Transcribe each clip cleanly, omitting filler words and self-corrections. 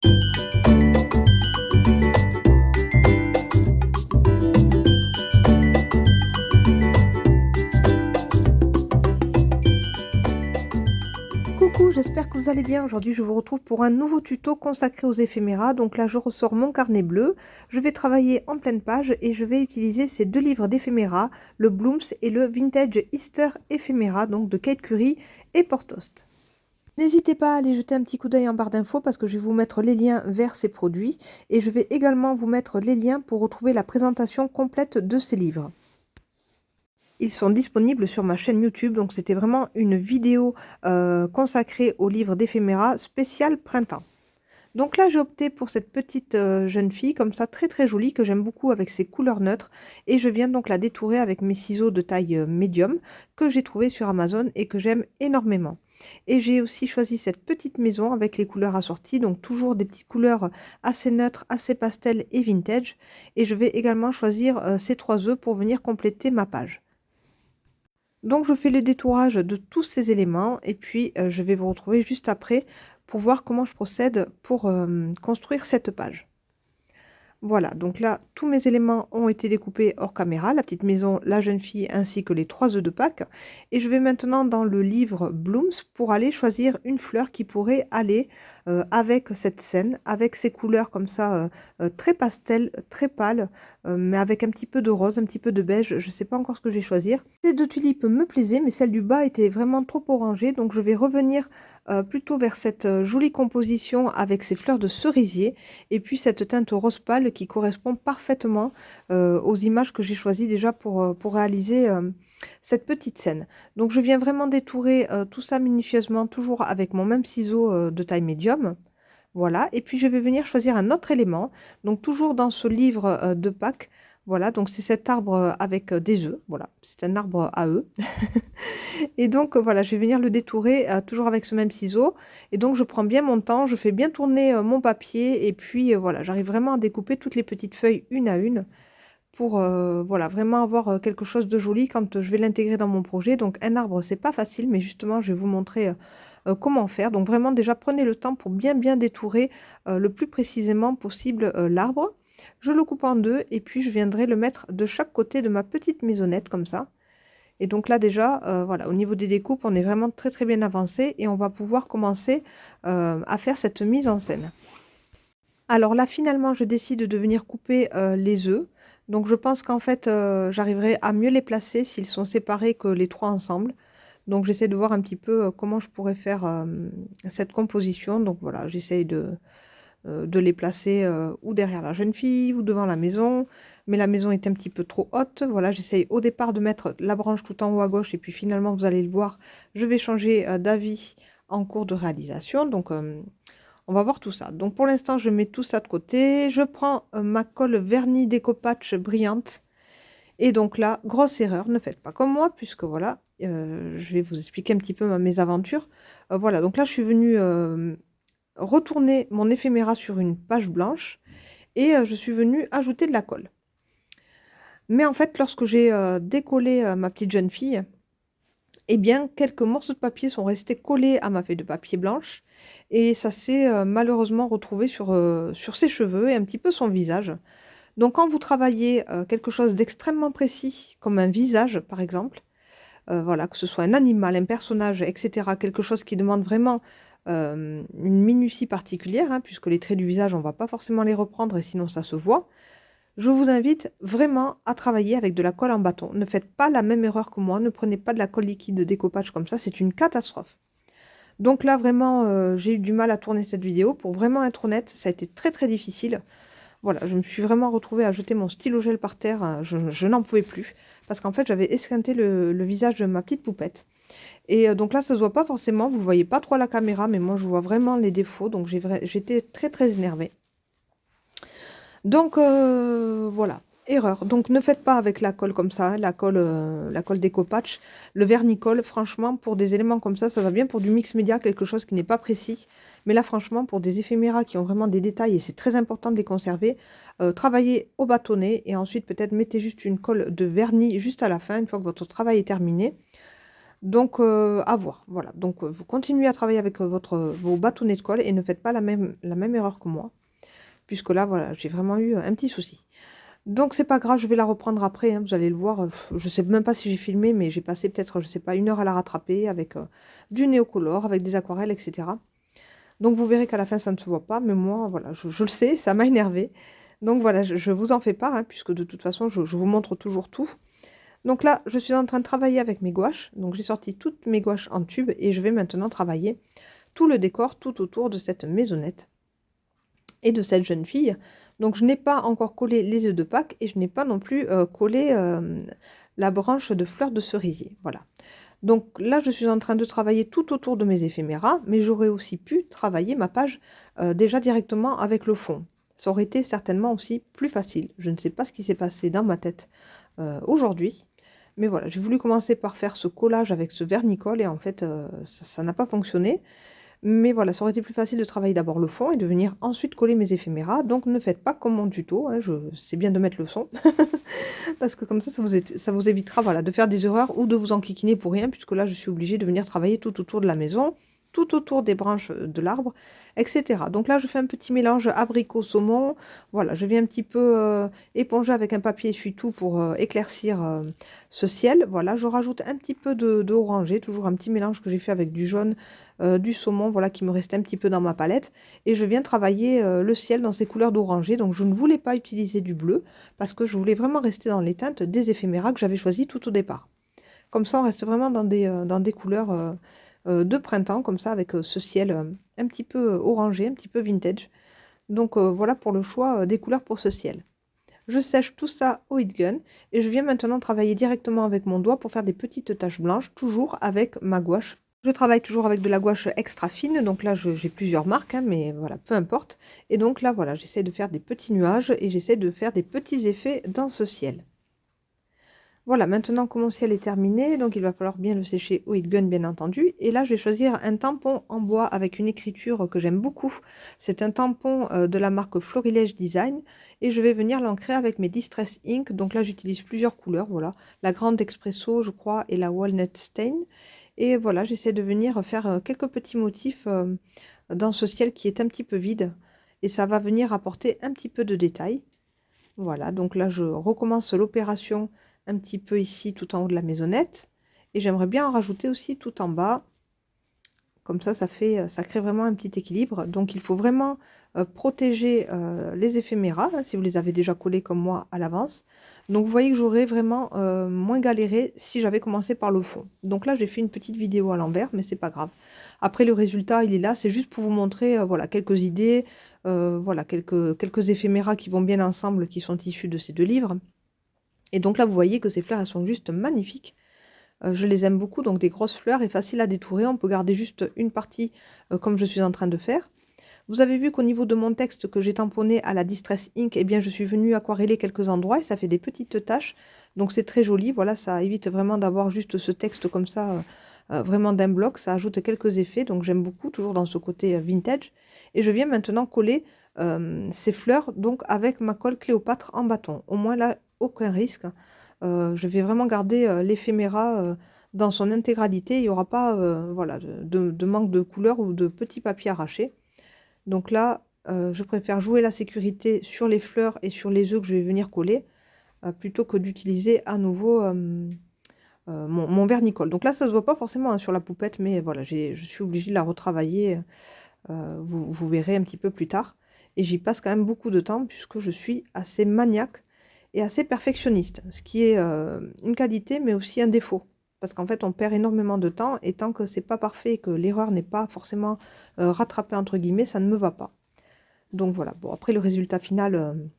Coucou, j'espère que vous allez bien. Aujourd'hui, je vous retrouve pour un nouveau tuto consacré aux éphéméras. Donc là, je ressors mon carnet bleu. Je vais travailler en pleine page et je vais utiliser ces deux livres d'éphéméras, le Blooms et le Vintage Easter Ephéméra, donc de Kate Curry et Portost. N'hésitez pas à aller jeter un petit coup d'œil en barre d'infos parce que je vais vous mettre les liens vers ces produits et je vais également vous mettre les liens pour retrouver la présentation complète de ces livres. Ils sont disponibles sur ma chaîne YouTube, donc c'était vraiment une vidéo consacrée au livre d'éphéméra spécial printemps. Donc là, j'ai opté pour cette petite jeune fille, comme ça, très très jolie, que j'aime beaucoup avec ses couleurs neutres. Et je viens donc la détourer avec mes ciseaux de taille médium, que j'ai trouvé sur Amazon et que j'aime énormément. Et j'ai aussi choisi cette petite maison avec les couleurs assorties, donc toujours des petites couleurs assez neutres, assez pastel et vintage. Et je vais également choisir ces 3 œufs pour venir compléter ma page. Donc je fais le détourage de tous ces éléments et puis je vais vous retrouver juste après pour voir comment je procède pour construire cette page. Voilà, donc là, tous mes éléments ont été découpés hors caméra, la petite maison, la jeune fille, ainsi que les 3 œufs de Pâques. Et je vais maintenant dans le livre Blooms pour aller choisir une fleur qui pourrait aller avec cette scène, avec ces couleurs comme ça, très pastel, très pâles, mais avec un petit peu de rose, un petit peu de beige, je ne sais pas encore ce que je vais choisir. Ces 2 tulipes me plaisaient, mais celle du bas était vraiment trop orangée, donc je vais revenir plutôt vers cette jolie composition avec ces fleurs de cerisier et puis cette teinte rose pâle qui correspond parfaitement aux images que j'ai choisies déjà pour réaliser cette petite scène. Donc je viens vraiment détourer tout ça minutieusement, toujours avec mon même ciseau de taille médium. Voilà, et puis je vais venir choisir un autre élément, donc toujours dans ce livre de Pâques. Voilà, donc c'est cet arbre avec des œufs, voilà, c'est un arbre à œufs. Et donc, voilà, je vais venir le détourer toujours avec ce même ciseau. Et donc, je prends bien mon temps, je fais bien tourner mon papier. Et puis, voilà, j'arrive vraiment à découper toutes les petites feuilles une à une pour voilà, vraiment avoir quelque chose de joli quand je vais l'intégrer dans mon projet. Donc, un arbre, c'est pas facile, mais justement, je vais vous montrer comment faire. Donc, vraiment, déjà, prenez le temps pour bien, bien détourer le plus précisément possible l'arbre. Je le coupe en deux et puis je viendrai le mettre de chaque côté de ma petite maisonnette comme ça. Et donc là déjà, voilà, au niveau des découpes, on est vraiment très très bien avancé et on va pouvoir commencer à faire cette mise en scène. Alors là, finalement, je décide de venir couper les œufs. Donc je pense qu'en fait, j'arriverai à mieux les placer s'ils sont séparés que les 3 ensemble. Donc j'essaie de voir un petit peu comment je pourrais faire cette composition. Donc voilà, j'essaye de les placer ou derrière la jeune fille ou devant la maison. Mais la maison est un petit peu trop haute. Voilà, j'essaye au départ de mettre la branche tout en haut à gauche. Et puis finalement, vous allez le voir, je vais changer d'avis en cours de réalisation. Donc, on va voir tout ça. Donc, pour l'instant, je mets tout ça de côté. Je prends ma colle vernis découpage brillante. Et donc là, grosse erreur, ne faites pas comme moi, puisque voilà, je vais vous expliquer un petit peu mes aventures. Voilà, donc là, je suis venue retourner mon éphéméra sur une page blanche et je suis venue ajouter de la colle. Mais en fait, lorsque j'ai décollé ma petite jeune fille, eh bien, quelques morceaux de papier sont restés collés à ma feuille de papier blanche et ça s'est malheureusement retrouvé sur ses cheveux et un petit peu son visage. Donc, quand vous travaillez quelque chose d'extrêmement précis, comme un visage par exemple, voilà, que ce soit un animal, un personnage, etc., quelque chose qui demande vraiment une minutie particulière, hein, puisque les traits du visage, on ne va pas forcément les reprendre et sinon ça se voit. Je vous invite vraiment à travailler avec de la colle en bâton. Ne faites pas la même erreur que moi, ne prenez pas de la colle liquide de découpage comme ça, c'est une catastrophe. Donc là, vraiment, j'ai eu du mal à tourner cette vidéo. Pour vraiment être honnête, ça a été très très difficile. Voilà, je me suis vraiment retrouvée à jeter mon stylo gel par terre, je n'en pouvais plus. Parce qu'en fait, j'avais esquinté le visage de ma petite poupette. Et donc là, ça se voit pas forcément, vous ne le voyez pas trop à la caméra, mais moi, je vois vraiment les défauts. Donc j'étais très très énervée. Donc voilà, erreur. Donc ne faites pas avec la colle comme ça, la colle découpage. Le vernicole, franchement, pour des éléments comme ça va bien pour du mix média, quelque chose qui n'est pas précis. Mais là, franchement, pour des éphéméras qui ont vraiment des détails, et c'est très important de les conserver, travaillez au bâtonnet et ensuite peut-être mettez juste une colle de vernis juste à la fin, une fois que votre travail est terminé. Donc à voir, voilà. Donc vous continuez à travailler avec, vos bâtonnets de colle et ne faites pas la même erreur que moi, puisque là, voilà, j'ai vraiment eu un petit souci. Donc c'est pas grave, je vais la reprendre après, hein, vous allez le voir, je sais même pas si j'ai filmé, mais j'ai passé peut-être, je sais pas, 1 heure à la rattraper avec, du Néocolor, avec des aquarelles et cetera. Donc vous verrez qu'à la fin ça ne se voit pas, mais moi voilà, je le sais, ça m'a énervé. Donc voilà, je vous en fais part, hein, puisque de toute façon je vous montre toujours tout. Donc là, je suis en train de travailler avec mes gouaches, donc j'ai sorti toutes mes gouaches en tube et je vais maintenant travailler tout le décor tout autour de cette maisonnette et de cette jeune fille. Donc je n'ai pas encore collé les œufs de Pâques et je n'ai pas non plus, collé, la branche de fleurs de cerisier, voilà. Donc là, je suis en train de travailler tout autour de mes éphéméras, mais j'aurais aussi pu travailler ma page, déjà directement avec le fond. Ça aurait été certainement aussi plus facile. Je ne sais pas ce qui s'est passé dans ma tête, aujourd'hui, mais voilà, j'ai voulu commencer par faire ce collage avec ce vernicole et en fait, ça n'a pas fonctionné. Mais voilà, ça aurait été plus facile de travailler d'abord le fond et de venir ensuite coller mes éphéméras. Donc ne faites pas comme mon tuto, hein, c'est bien de mettre le son. Parce que comme ça vous évitera, voilà, de faire des erreurs ou de vous enquiquiner pour rien, puisque là, je suis obligée de venir travailler tout autour de la maison, tout autour des branches de l'arbre, etc. Donc là, je fais un petit mélange abricot-saumon. Voilà, je viens un petit peu éponger avec un papier essuie-tout pour éclaircir ce ciel. Voilà, je rajoute un petit peu de orangé, toujours un petit mélange que j'ai fait avec du jaune, du saumon, voilà, qui me restait un petit peu dans ma palette. Et je viens travailler le ciel dans ces couleurs d'orangé. Donc je ne voulais pas utiliser du bleu parce que je voulais vraiment rester dans les teintes des éphéméras que j'avais choisis tout au départ. Comme ça, on reste vraiment dans des couleurs de printemps, comme ça, avec ce ciel un petit peu orangé, un petit peu vintage. Donc voilà pour le choix des couleurs pour ce ciel. Je sèche tout ça au heat gun et je viens maintenant travailler directement avec mon doigt pour faire des petites taches blanches, toujours avec ma gouache. Je travaille toujours avec de la gouache extra fine, donc là j'ai plusieurs marques, hein, mais voilà, peu importe. Et donc là, voilà, j'essaie de faire des petits nuages et j'essaie de faire des petits effets dans ce ciel. Voilà, maintenant que mon ciel est terminé, donc il va falloir bien le sécher au heat gun, bien entendu. Et là, je vais choisir un tampon en bois avec une écriture que j'aime beaucoup. C'est un tampon de la marque Florilège Design. Et je vais venir l'ancrer avec mes Distress Ink. Donc là, j'utilise plusieurs couleurs, voilà. La grande expresso, je crois, et la walnut stain. Et voilà, j'essaie de venir faire quelques petits motifs dans ce ciel qui est un petit peu vide. Et ça va venir apporter un petit peu de détail. Voilà, donc là, je recommence l'opération un petit peu ici, tout en haut de la maisonnette. Et j'aimerais bien en rajouter aussi tout en bas. Comme ça ça crée vraiment un petit équilibre. Donc il faut vraiment protéger les éphéméras, hein, si vous les avez déjà collés comme moi à l'avance. Donc vous voyez que j'aurais vraiment moins galéré si j'avais commencé par le fond. Donc là, j'ai fait une petite vidéo à l'envers, mais c'est pas grave. Après, le résultat, il est là. C'est juste pour vous montrer voilà, quelques idées, voilà, quelques éphéméras qui vont bien ensemble, qui sont issus de ces deux livres. Et donc là, vous voyez que ces fleurs, elles sont juste magnifiques. Je les aime beaucoup, donc des grosses fleurs et faciles à détourer. On peut garder juste une partie comme je suis en train de faire. Vous avez vu qu'au niveau de mon texte que j'ai tamponné à la Distress Ink, eh bien, je suis venue aquareller quelques endroits et ça fait des petites taches. Donc c'est très joli. Voilà, ça évite vraiment d'avoir juste ce texte comme ça, vraiment d'un bloc. Ça ajoute quelques effets. Donc j'aime beaucoup, toujours dans ce côté vintage. Et je viens maintenant coller ces fleurs donc avec ma colle Cléopâtre en bâton. Au moins là, aucun risque. Je vais vraiment garder l'éphéméra dans son intégralité. Il n'y aura pas voilà, de manque de couleur ou de petits papiers arrachés. Donc là, je préfère jouer la sécurité sur les fleurs et sur les œufs que je vais venir coller, plutôt que d'utiliser à nouveau mon vernicole. Donc là, ça ne se voit pas forcément hein, sur la poupette, mais voilà, je suis obligée de la retravailler, vous verrez un petit peu plus tard. Et j'y passe quand même beaucoup de temps puisque je suis assez maniaque et assez perfectionniste, ce qui est une qualité mais aussi un défaut. Parce qu'en fait, on perd énormément de temps et tant que c'est pas parfait et que l'erreur n'est pas forcément rattrapée entre guillemets, ça ne me va pas. Donc voilà, bon après le résultat final,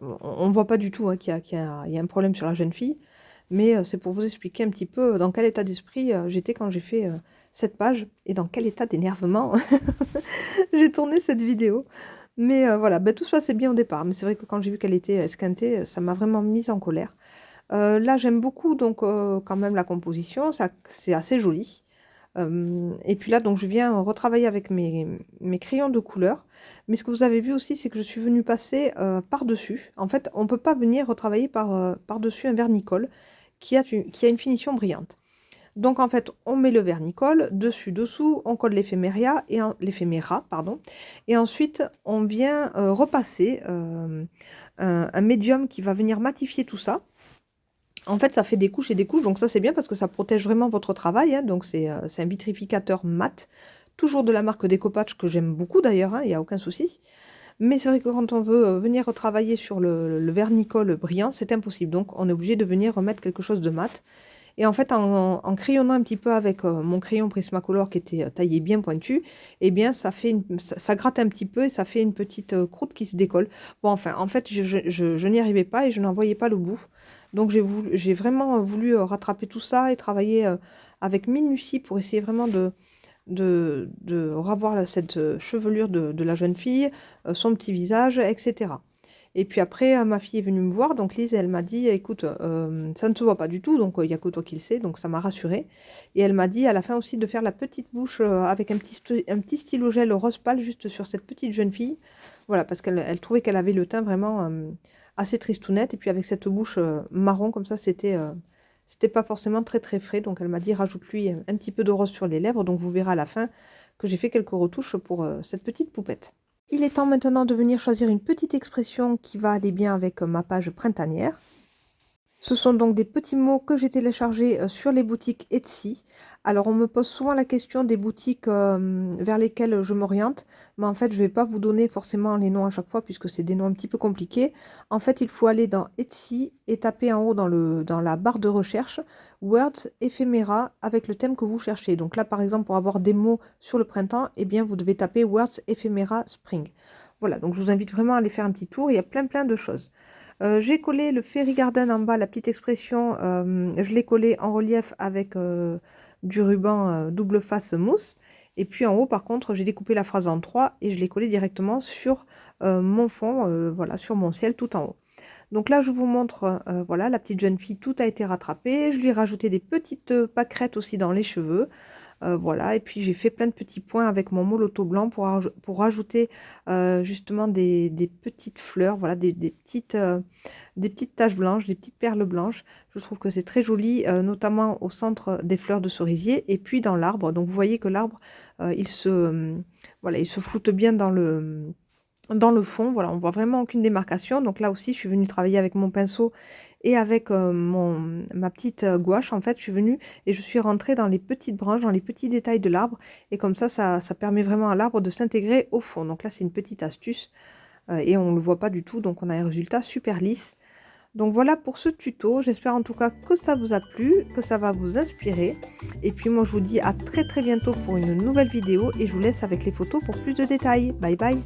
on ne voit pas du tout hein, qu'il y a un problème sur la jeune fille, mais c'est pour vous expliquer un petit peu dans quel état d'esprit j'étais quand j'ai fait cette page et dans quel état d'énervement j'ai tourné cette vidéo. Mais voilà, bah, tout se passait bien au départ, mais c'est vrai que quand j'ai vu qu'elle était esquintée, ça m'a vraiment mise en colère. Là, j'aime beaucoup donc quand même la composition, ça c'est assez joli. Et puis là, donc je viens retravailler avec mes crayons de couleur. Mais ce que vous avez vu aussi, c'est que je suis venue passer par-dessus. En fait, on ne peut pas venir retravailler par-dessus un vernicole qui a une finition brillante. Donc en fait, on met le vernicole dessus, dessous, on colle l'éphéméra, pardon, et ensuite on vient repasser un médium qui va venir matifier tout ça. En fait, ça fait des couches et des couches, donc ça c'est bien parce que ça protège vraiment votre travail, hein. Donc c'est un vitrificateur mat, toujours de la marque Decopatch que j'aime beaucoup d'ailleurs, hein, il n'y a aucun souci. Mais c'est vrai que quand on veut venir travailler sur le vernicole brillant, c'est impossible. Donc on est obligé de venir remettre quelque chose de mat. Et en fait, en crayonnant un petit peu avec mon crayon Prismacolor qui était taillé bien pointu, eh bien, ça gratte un petit peu et ça fait une petite croûte qui se décolle. Bon, enfin, en fait, je n'y arrivais pas et je n'en voyais pas le bout. Donc, j'ai vraiment voulu rattraper tout ça et travailler avec minutie pour essayer vraiment de revoir cette chevelure de la jeune fille, son petit visage, etc. Et puis après, ma fille est venue me voir, donc Lise, elle m'a dit, écoute, ça ne se voit pas du tout, donc il n'y a que toi qui le sais, donc ça m'a rassurée. Et elle m'a dit à la fin aussi de faire la petite bouche avec un petit stylo gel rose pâle juste sur cette petite jeune fille. Voilà, parce qu'elle trouvait qu'elle avait le teint vraiment assez tristounette. Et puis avec cette bouche marron comme ça, c'était pas forcément très très frais. Donc elle m'a dit, rajoute-lui un petit peu de rose sur les lèvres. Donc vous verrez à la fin que j'ai fait quelques retouches pour cette petite poupette. Il est temps maintenant de venir choisir une petite expression qui va aller bien avec ma page printanière. Ce sont donc des petits mots que j'ai téléchargés sur les boutiques Etsy. Alors on me pose souvent la question des boutiques vers lesquelles je m'oriente, mais en fait je ne vais pas vous donner forcément les noms à chaque fois puisque c'est des noms un petit peu compliqués. En fait il faut aller dans Etsy et taper en haut dans la barre de recherche Words éphéméra avec le thème que vous cherchez. Donc là par exemple pour avoir des mots sur le printemps, eh bien vous devez taper Words éphéméra spring. Voilà, donc je vous invite vraiment à aller faire un petit tour, il y a plein de choses. J'ai collé le Fairy Garden en bas, la petite expression, je l'ai collé en relief avec du ruban double face mousse. Et puis en haut, par contre, j'ai découpé la phrase en trois et je l'ai collé directement sur mon fond, voilà, sur mon ciel tout en haut. Donc là, je vous montre, voilà, la petite jeune fille, tout a été rattrapé. Je lui ai rajouté des petites pâquerettes aussi dans les cheveux. Voilà, et puis j'ai fait plein de petits points avec mon moloto blanc pour rajouter justement des petites fleurs, voilà, des petites taches blanches, des petites perles blanches. Je trouve que c'est très joli, notamment au centre des fleurs de cerisier et puis dans l'arbre. Donc vous voyez que l'arbre, voilà, il se floute bien dans le fond. Voilà, on voit vraiment aucune démarcation. Donc là aussi, je suis venue travailler avec mon pinceau et avec ma petite gouache. En fait, je suis venue et je suis rentrée dans les petites branches, dans les petits détails de l'arbre. Et comme ça permet vraiment à l'arbre de s'intégrer au fond. Donc là, c'est une petite astuce et on ne le voit pas du tout. Donc on a un résultat super lisse. Donc voilà pour ce tuto. J'espère en tout cas que ça vous a plu, que ça va vous inspirer. Et puis moi, je vous dis à très bientôt pour une nouvelle vidéo et je vous laisse avec les photos pour plus de détails. Bye bye!